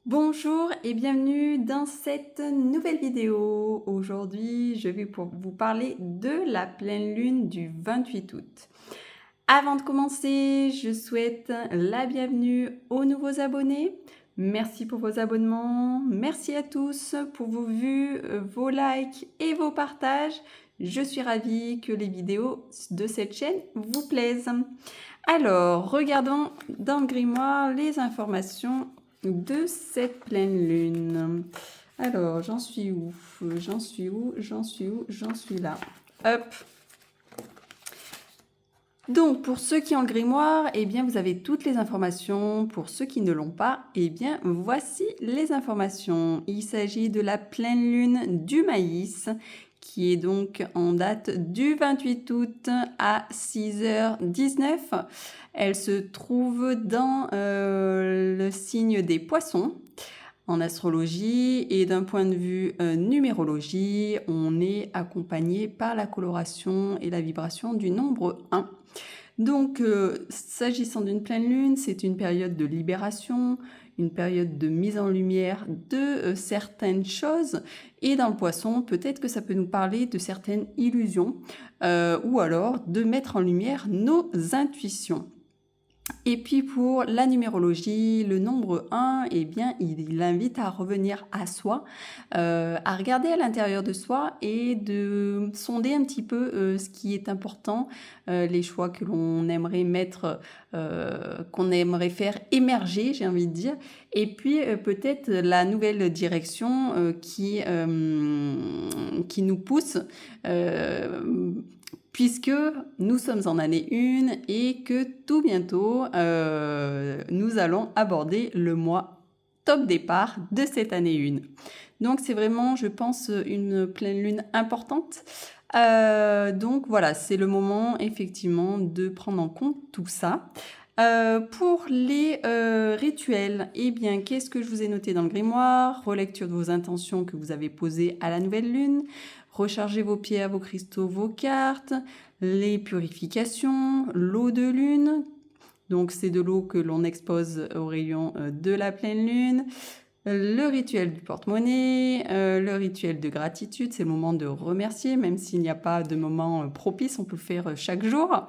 Bonjour et bienvenue dans cette nouvelle vidéo. Aujourd'hui, je vais vous parler de la pleine lune du 28 août. Avant de commencer, je souhaite la bienvenue aux nouveaux abonnés. Merci pour vos abonnements. Merci à tous pour vos vues, vos likes et vos partages. Je suis ravie que les vidéos de cette chaîne vous plaisent. Alors, regardons dans le grimoire les informations de cette pleine lune. Alors, j'en suis où? J'en suis où? J'en suis où? J'en suis là. Hop. Donc, pour ceux qui ont le grimoire, eh bien, vous avez toutes les informations. Pour ceux qui ne l'ont pas, eh bien, voici les informations. Il s'agit de la pleine lune du maïs, qui est donc en date du 28 août à 6h19. Elle se trouve dans le signe des poissons. En astrologie et d'un point de vue numérologie, on est accompagné par la coloration et la vibration du nombre 1. Donc, s'agissant d'une pleine lune, c'est une période de libération, une période de mise en lumière de certaines choses. Et dans le poisson, peut-être que ça peut nous parler de certaines illusions ou alors de mettre en lumière nos intuitions. Et puis pour la numérologie, le nombre 1, eh bien, il invite à revenir à soi, à regarder à l'intérieur de soi et de sonder un petit peu ce qui est important, les choix que l'on aimerait mettre, qu'on aimerait faire émerger, j'ai envie de dire, et puis peut-être la nouvelle direction qui nous pousse puisque nous sommes en année 1 et que tout bientôt, nous allons aborder le mois top départ de cette année 1. Donc c'est vraiment, je pense, une pleine lune importante. Donc voilà, c'est le moment effectivement de prendre en compte tout ça. Pour les rituels, eh bien, qu'est-ce que je vous ai noté dans le grimoire? Relecture de vos intentions que vous avez posées à la nouvelle lune. Rechargez vos pierres, vos cristaux, vos cartes. Les purifications, l'eau de lune. Donc, c'est de l'eau que l'on expose au rayon de la pleine lune. Le rituel du porte-monnaie, le rituel de gratitude, c'est le moment de remercier, même s'il n'y a pas de moment propice, on peut le faire chaque jour.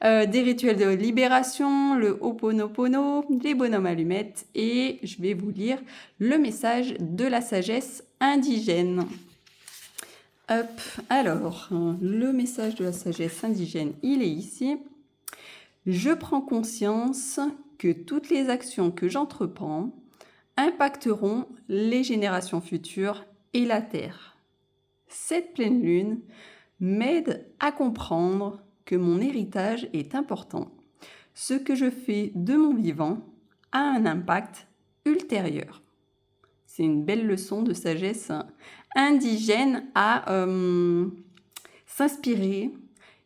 Des rituels de libération, le Ho'oponopono, les bonhommes allumettes, et je vais vous lire le message de la sagesse indigène. Hop, alors, le message de la sagesse indigène, il est ici. Je prends conscience que toutes les actions que j'entreprends impacteront les générations futures et la Terre. Cette pleine lune m'aide à comprendre que mon héritage est important. Ce que je fais de mon vivant a un impact ultérieur. C'est une belle leçon de sagesse indigène à s'inspirer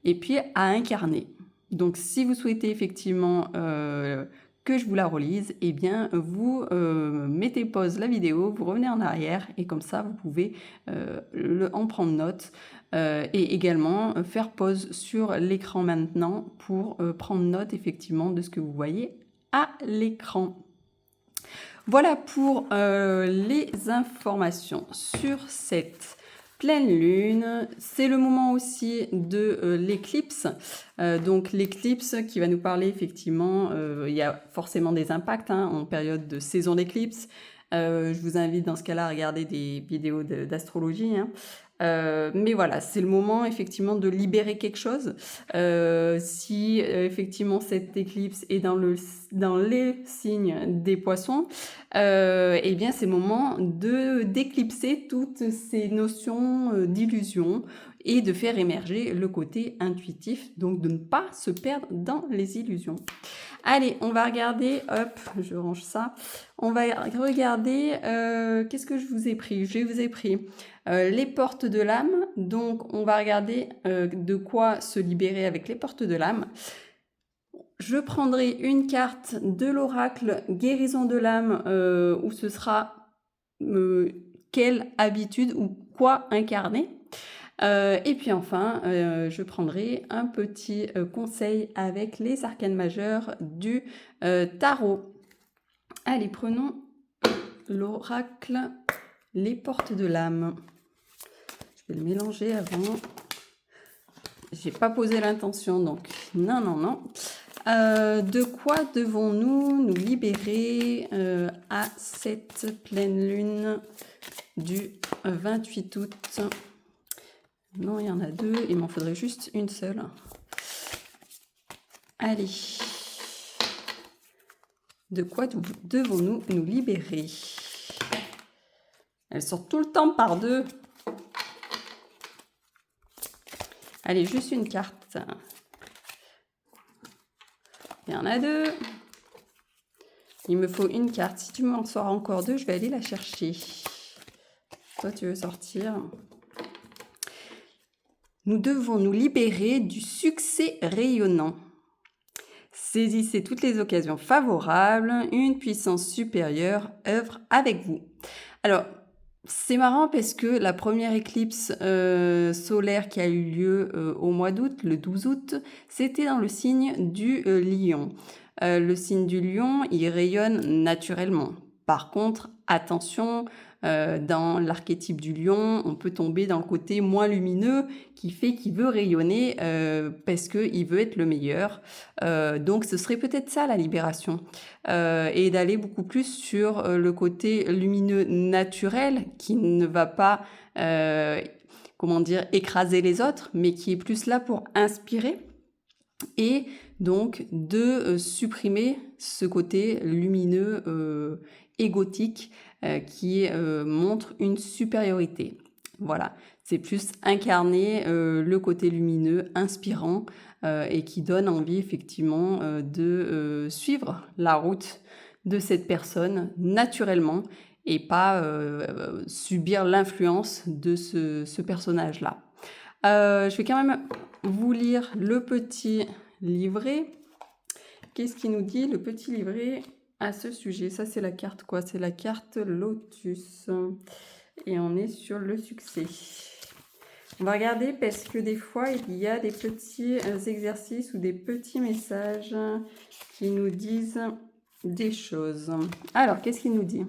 et puis à incarner. Donc si vous souhaitez effectivement que je vous la relise, eh bien vous mettez pause la vidéo, vous revenez en arrière et comme ça vous pouvez en prendre note et également faire pause sur l'écran maintenant pour prendre note effectivement de ce que vous voyez à l'écran. Voilà pour les informations sur cette pleine lune. C'est le moment aussi de l'éclipse. Donc l'éclipse qui va nous parler effectivement, il y a forcément des impacts en période de saison d'éclipse. Je vous invite dans ce cas-là à regarder des vidéos d'astrologie. Mais voilà, c'est le moment effectivement de libérer quelque chose. Si effectivement cette éclipse est dans les signes des poissons, eh bien c'est le moment d'éclipser toutes ces notions d'illusion et de faire émerger le côté intuitif, donc de ne pas se perdre dans les illusions. Allez, on va regarder, hop, je range ça. On va regarder, qu'est-ce que je vous ai pris? Je vous ai pris les portes de l'âme. Donc, on va regarder de quoi se libérer avec les portes de l'âme. Je prendrai une carte de l'oracle guérison de l'âme où ce sera quelle habitude ou quoi incarner. Et puis enfin, je prendrai un petit conseil avec les arcanes majeures du tarot. Allez, prenons l'oracle Les portes de l'âme. Je vais le mélanger avant. J'ai pas posé l'intention, donc non, non, non. De quoi devons-nous nous libérer à cette pleine lune du 28 août? Non, il y en a deux, il m'en faudrait juste une seule. Allez. De quoi devons-nous nous libérer? Elles sortent tout le temps par deux. Allez, juste une carte. Il y en a deux. Il me faut une carte. Si tu m'en sors encore deux, je vais aller la chercher. Toi, tu veux sortir? Nous devons nous libérer du succès rayonnant. Saisissez toutes les occasions favorables. Une puissance supérieure œuvre avec vous. Alors, c'est marrant parce que la première éclipse solaire qui a eu lieu au mois d'août, le 12 août, c'était dans le signe du lion. Le signe du lion, il rayonne naturellement. Par contre, attention, dans l'archétype du lion, on peut tomber dans le côté moins lumineux qui fait qu'il veut rayonner parce qu'il veut être le meilleur. Donc ce serait peut-être ça la libération. Et d'aller beaucoup plus sur le côté lumineux naturel qui ne va pas, comment dire, écraser les autres, mais qui est plus là pour inspirer. Et donc de supprimer ce côté lumineux égotique qui montre une supériorité. Voilà, c'est plus incarner le côté lumineux, inspirant et qui donne envie effectivement de suivre la route de cette personne naturellement et pas subir l'influence de ce personnage-là. Je vais quand même vous lire le petit livret. Qu'est-ce qu'il nous dit, le petit livret à ce sujet? Ça, c'est la carte quoi? C'est la carte Lotus. Et on est sur le succès. On va regarder parce que des fois, il y a des petits exercices ou des petits messages qui nous disent des choses. Alors, qu'est-ce qu'il nous dit?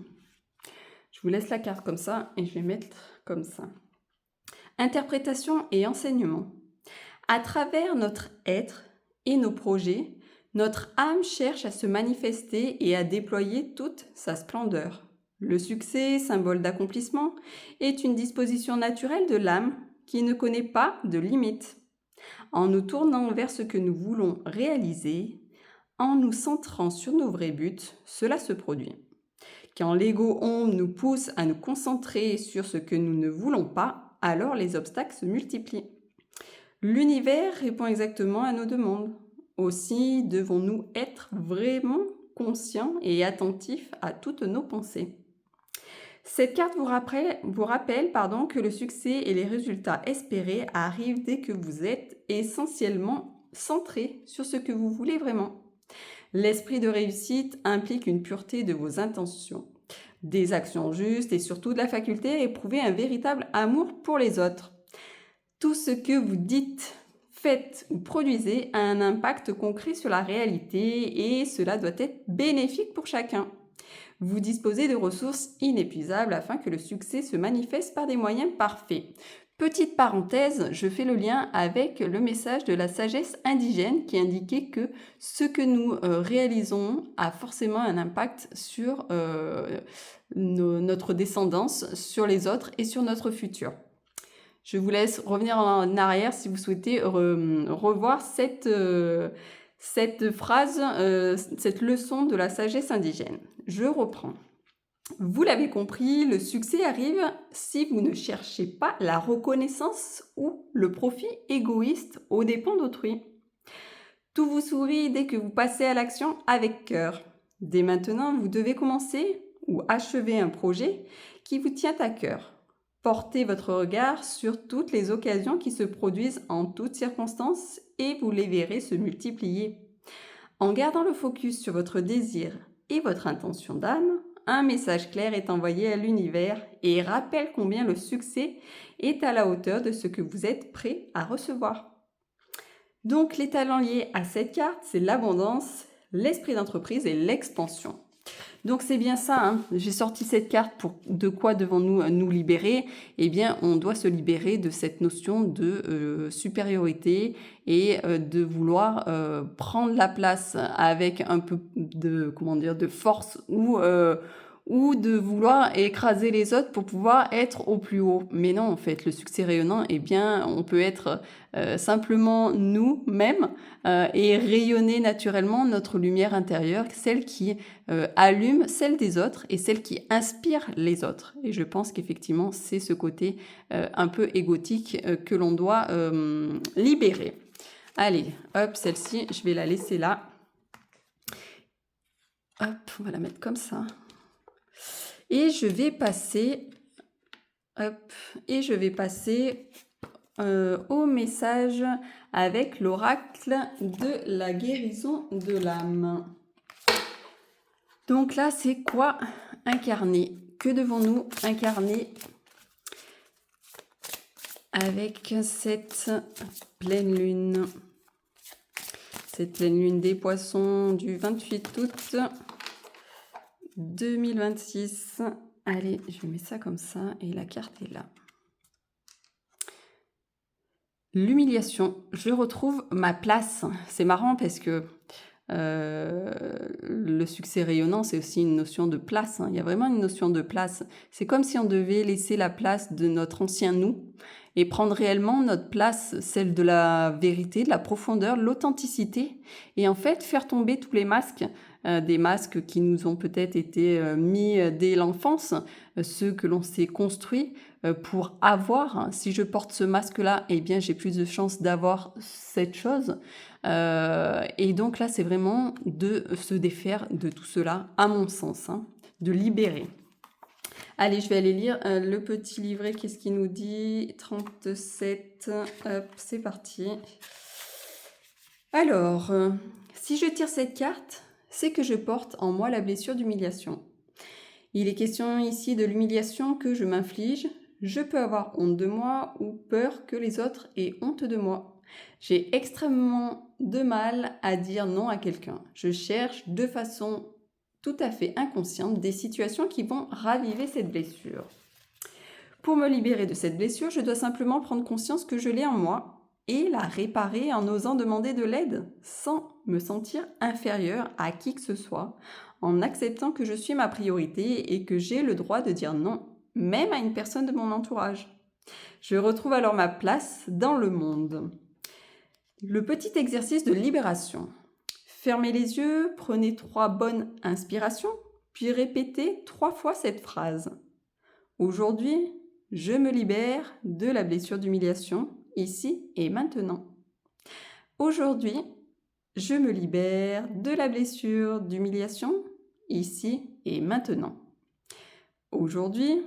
Je vous laisse la carte comme ça et je vais mettre comme ça. Interprétation et enseignement. À travers notre être et nos projets, notre âme cherche à se manifester et à déployer toute sa splendeur. Le succès, symbole d'accomplissement, est une disposition naturelle de l'âme qui ne connaît pas de limites. En nous tournant vers ce que nous voulons réaliser, en nous centrant sur nos vrais buts, cela se produit. Quand l'ego-ombre nous pousse à nous concentrer sur ce que nous ne voulons pas, alors les obstacles se multiplient. L'univers répond exactement à nos demandes. Aussi devons-nous être vraiment conscients et attentifs à toutes nos pensées. Cette carte vous rappelle que le succès et les résultats espérés arrivent dès que vous êtes essentiellement centré sur ce que vous voulez vraiment. L'esprit de réussite implique une pureté de vos intentions, des actions justes et surtout de la faculté à éprouver un véritable amour pour les autres. Tout ce que vous dites, faites ou produisez a un impact concret sur la réalité et cela doit être bénéfique pour chacun. Vous disposez de ressources inépuisables afin que le succès se manifeste par des moyens parfaits. Petite parenthèse, je fais le lien avec le message de la sagesse indigène qui indiquait que ce que nous réalisons a forcément un impact sur notre descendance, sur les autres et sur notre futur. Je vous laisse revenir en arrière si vous souhaitez revoir cette phrase, cette leçon de la sagesse indigène. Je reprends. Vous l'avez compris, le succès arrive si vous ne cherchez pas la reconnaissance ou le profit égoïste aux dépens d'autrui. Tout vous sourit dès que vous passez à l'action avec cœur. Dès maintenant, vous devez commencer ou achever un projet qui vous tient à cœur. Portez votre regard sur toutes les occasions qui se produisent en toutes circonstances et vous les verrez se multiplier. En gardant le focus sur votre désir et votre intention d'âme, un message clair est envoyé à l'univers et rappelle combien le succès est à la hauteur de ce que vous êtes prêt à recevoir. Donc les talents liés à cette carte, c'est l'abondance, l'esprit d'entreprise et l'expansion. Donc c'est bien ça, hein. J'ai sorti cette carte pour de quoi devons-nous nous libérer? Eh bien, on doit se libérer de cette notion de supériorité et de vouloir prendre la place avec un peu de, comment dire, de force ou de vouloir écraser les autres pour pouvoir être au plus haut. Mais non, en fait, le succès rayonnant, eh bien, on peut être simplement nous-mêmes et rayonner naturellement notre lumière intérieure, celle qui allume celle des autres et celle qui inspire les autres. Et je pense qu'effectivement, c'est ce côté un peu égotique que l'on doit libérer. Allez, hop, celle-ci, je vais la laisser là. Hop, on va la mettre comme ça. Et je vais passer, au message avec l'oracle de la guérison de l'âme. Donc là, c'est quoi incarner? Que devons-nous incarner avec cette pleine lune? Cette pleine lune des poissons du 28 août 2026. Allez, je mets ça comme ça et la carte est là. L'humiliation. Je retrouve ma place. C'est marrant parce que le succès rayonnant, c'est aussi une notion de place, hein. Il y a vraiment une notion de place. C'est comme si on devait laisser la place de notre ancien nous et prendre réellement notre place, celle de la vérité, de la profondeur, de l'authenticité, et en fait faire tomber tous les masques, des masques qui nous ont peut-être été mis dès l'enfance, ceux que l'on s'est construits pour avoir. Hein. Si je porte ce masque-là, eh bien j'ai plus de chances d'avoir cette chose. Et donc là, c'est vraiment de se défaire de tout cela, à mon sens, hein, de libérer. Allez, je vais aller lire le petit livret. Qu'est-ce qu'il nous dit? 37. Hop, c'est parti. Alors, si je tire cette carte, c'est que je porte en moi la blessure d'humiliation. Il est question ici de l'humiliation que je m'inflige. Je peux avoir honte de moi ou peur que les autres aient honte de moi. J'ai extrêmement de mal à dire non à quelqu'un. Je cherche de façon tout à fait inconsciente des situations qui vont raviver cette blessure. Pour me libérer de cette blessure, je dois simplement prendre conscience que je l'ai en moi et la réparer en osant demander de l'aide sans me sentir inférieure à qui que ce soit, en acceptant que je suis ma priorité et que j'ai le droit de dire non, même à une personne de mon entourage. Je retrouve alors ma place dans le monde. Le petit exercice de libération. Fermez les yeux, prenez 3 bonnes inspirations, puis répétez 3 fois cette phrase. Aujourd'hui, je me libère de la blessure d'humiliation, ici et maintenant. Aujourd'hui, je me libère de la blessure d'humiliation, ici et maintenant. Aujourd'hui,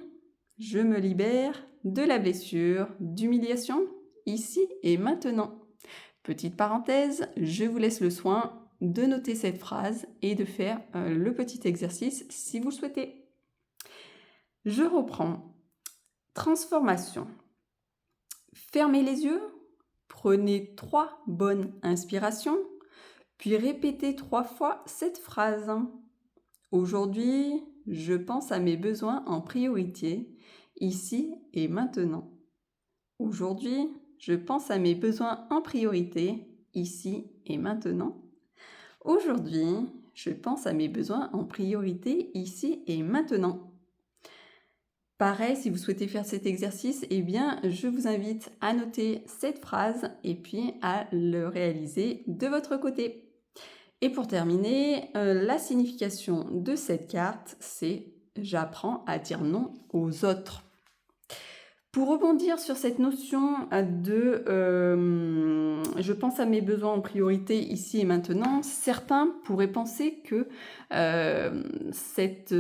je me libère de la blessure d'humiliation, ici et maintenant. Petite parenthèse, je vous laisse le soin de noter cette phrase et de faire le petit exercice si vous le souhaitez. Je reprends. Transformation. Fermez les yeux, prenez 3 bonnes inspirations, puis répétez 3 fois cette phrase. Aujourd'hui, je pense à mes besoins en priorité, ici et maintenant. Aujourd'hui, je pense à mes besoins en priorité, ici et maintenant. Aujourd'hui, je pense à mes besoins en priorité, ici et maintenant. Pareil, si vous souhaitez faire cet exercice, eh bien, je vous invite à noter cette phrase et puis à le réaliser de votre côté. Et pour terminer, la signification de cette carte, c'est « J'apprends à dire non aux autres ». Pour rebondir sur cette notion de je pense à mes besoins en priorité ici et maintenant, certains pourraient penser que cette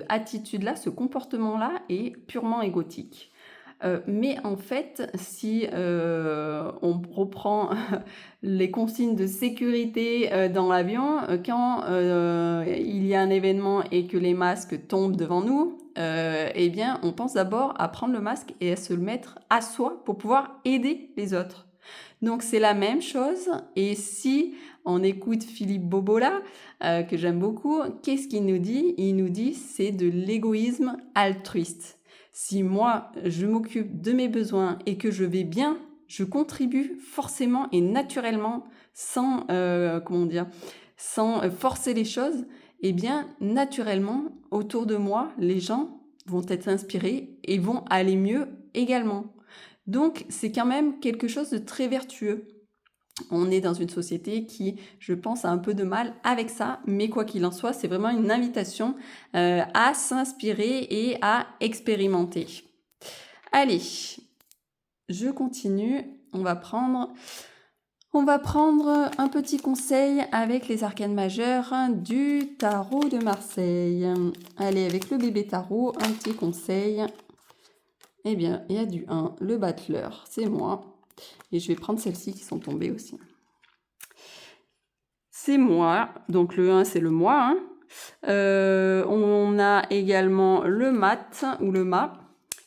attitude-là, ce comportement-là est purement égotique. Mais en fait, si on reprend les consignes de sécurité dans l'avion, quand il y a un événement et que les masques tombent devant nous, eh bien, on pense d'abord à prendre le masque et à se le mettre à soi pour pouvoir aider les autres. Donc c'est la même chose. Et si on écoute Philippe Bobola, que j'aime beaucoup, qu'est-ce qu'il nous dit? Il nous dit c'est de l'égoïsme altruiste. Si moi, je m'occupe de mes besoins et que je vais bien, je contribue forcément et naturellement sans, sans forcer les choses, eh bien, naturellement, autour de moi, les gens vont être inspirés et vont aller mieux également. Donc, c'est quand même quelque chose de très vertueux. On est dans une société qui, je pense, a un peu de mal avec ça, mais quoi qu'il en soit, c'est vraiment une invitation à s'inspirer et à expérimenter. Allez, je continue. On va prendre un petit conseil avec les arcanes majeures du tarot de Marseille. Allez, avec le bébé tarot, un petit conseil. Eh bien, il y a du 1, le battleur, c'est moi. Et je vais prendre celles-ci qui sont tombées aussi. C'est moi, donc le 1 c'est le moi. On a également le mat ou le mât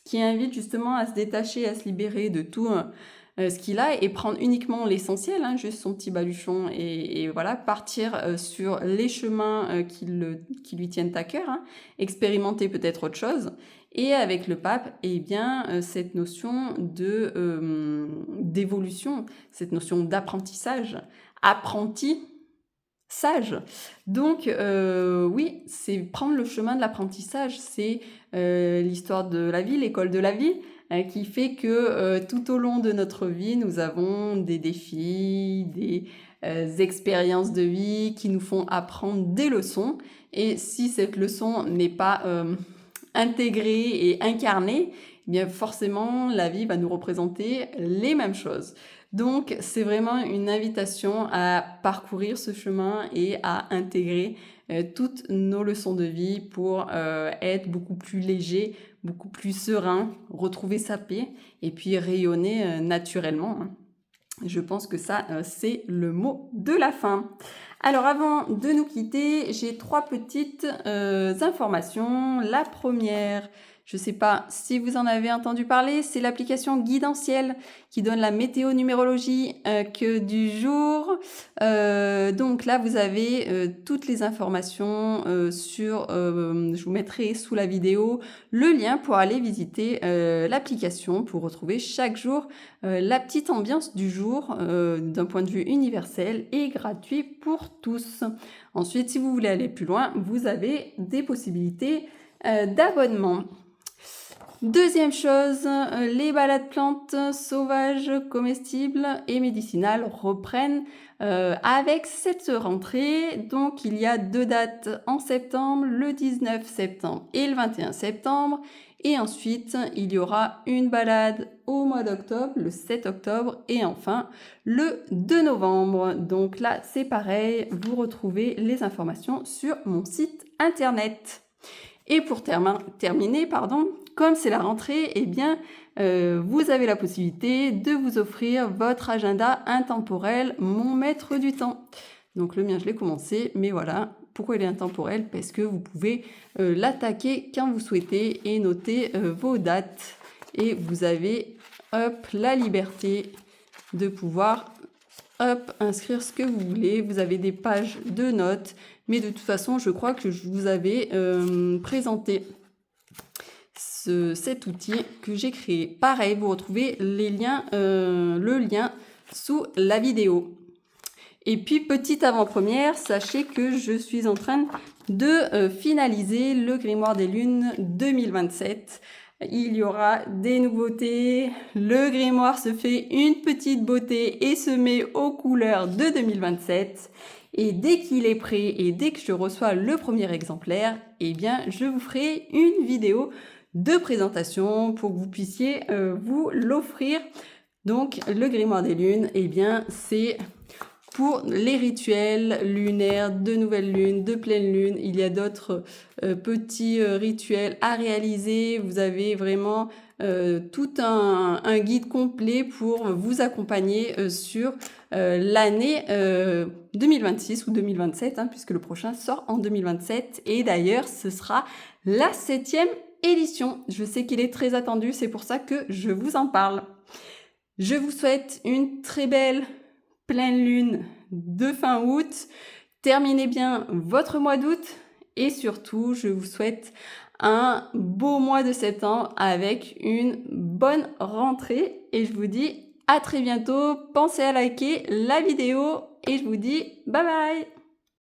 qui invite justement à se détacher, à se libérer de tout ce qu'il a et prendre uniquement l'essentiel, juste son petit baluchon et voilà, partir sur les chemins qui lui tiennent à cœur, expérimenter peut-être autre chose. Et avec le pape, eh bien, cette notion d'évolution, cette notion d'apprentissage, apprenti, sage. Donc, oui, c'est prendre le chemin de l'apprentissage, c'est l'histoire de la vie, l'école de la vie, qui fait que tout au long de notre vie, nous avons des défis, des expériences de vie qui nous font apprendre des leçons. Et si cette leçon n'est pas intégrée et incarnée, eh bien forcément, la vie va nous représenter les mêmes choses. Donc, c'est vraiment une invitation à parcourir ce chemin et à intégrer toutes nos leçons de vie pour être beaucoup plus léger, beaucoup plus serein, retrouver sa paix et puis rayonner naturellement. Je pense que ça, c'est le mot de la fin. Alors, avant de nous quitter, j'ai 3 petites informations. La première, je ne sais pas si vous en avez entendu parler, c'est l'application Guidentiel qui donne la météo-numérologie que du jour. Donc là, vous avez toutes les informations je vous mettrai sous la vidéo le lien pour aller visiter l'application pour retrouver chaque jour la petite ambiance du jour d'un point de vue universel et gratuit pour tous. Ensuite, si vous voulez aller plus loin, vous avez des possibilités d'abonnement. Deuxième chose, les balades plantes sauvages, comestibles et médicinales reprennent avec cette rentrée. Donc, il y a 2 dates en septembre, le 19 septembre et le 21 septembre. Et ensuite, il y aura une balade au mois d'octobre, le 7 octobre, et enfin le 2 novembre. Donc là, c'est pareil, vous retrouvez les informations sur mon site internet. Et pour terminer, comme c'est la rentrée, eh bien, vous avez la possibilité de vous offrir votre agenda intemporel, mon maître du temps. Donc le mien, je l'ai commencé, mais voilà. Pourquoi il est intemporel? Parce que vous pouvez l'attaquer quand vous souhaitez et noter vos dates. Et vous avez, la liberté de pouvoir, inscrire ce que vous voulez. Vous avez des pages de notes. Mais de toute façon, je crois que je vous avais présenté cet outil que j'ai créé. Pareil, vous retrouvez le lien sous la vidéo. Et puis, petite avant-première, sachez que je suis en train de finaliser le Grimoire des Lunes 2027. Il y aura des nouveautés. Le grimoire se fait une petite beauté et se met aux couleurs de 2027. Et dès qu'il est prêt et dès que je reçois le premier exemplaire, eh bien, je vous ferai une vidéo de présentation pour que vous puissiez vous l'offrir. Donc, le Grimoire des Lunes, eh bien, c'est pour les rituels lunaires, de nouvelle lune, de pleine lune. Il y a d'autres petits rituels à réaliser. Vous avez vraiment tout un guide complet pour vous accompagner sur l'année 2026 ou 2027, puisque le prochain sort en 2027. Et d'ailleurs, ce sera la 7e édition. Je sais qu'il est très attendu, c'est pour ça que je vous en parle. Je vous souhaite une très belle pleine lune de fin août. Terminez bien votre mois d'août et surtout, je vous souhaite un beau mois de septembre avec une bonne rentrée et je vous dis à très bientôt. Pensez à liker la vidéo et je vous dis bye bye.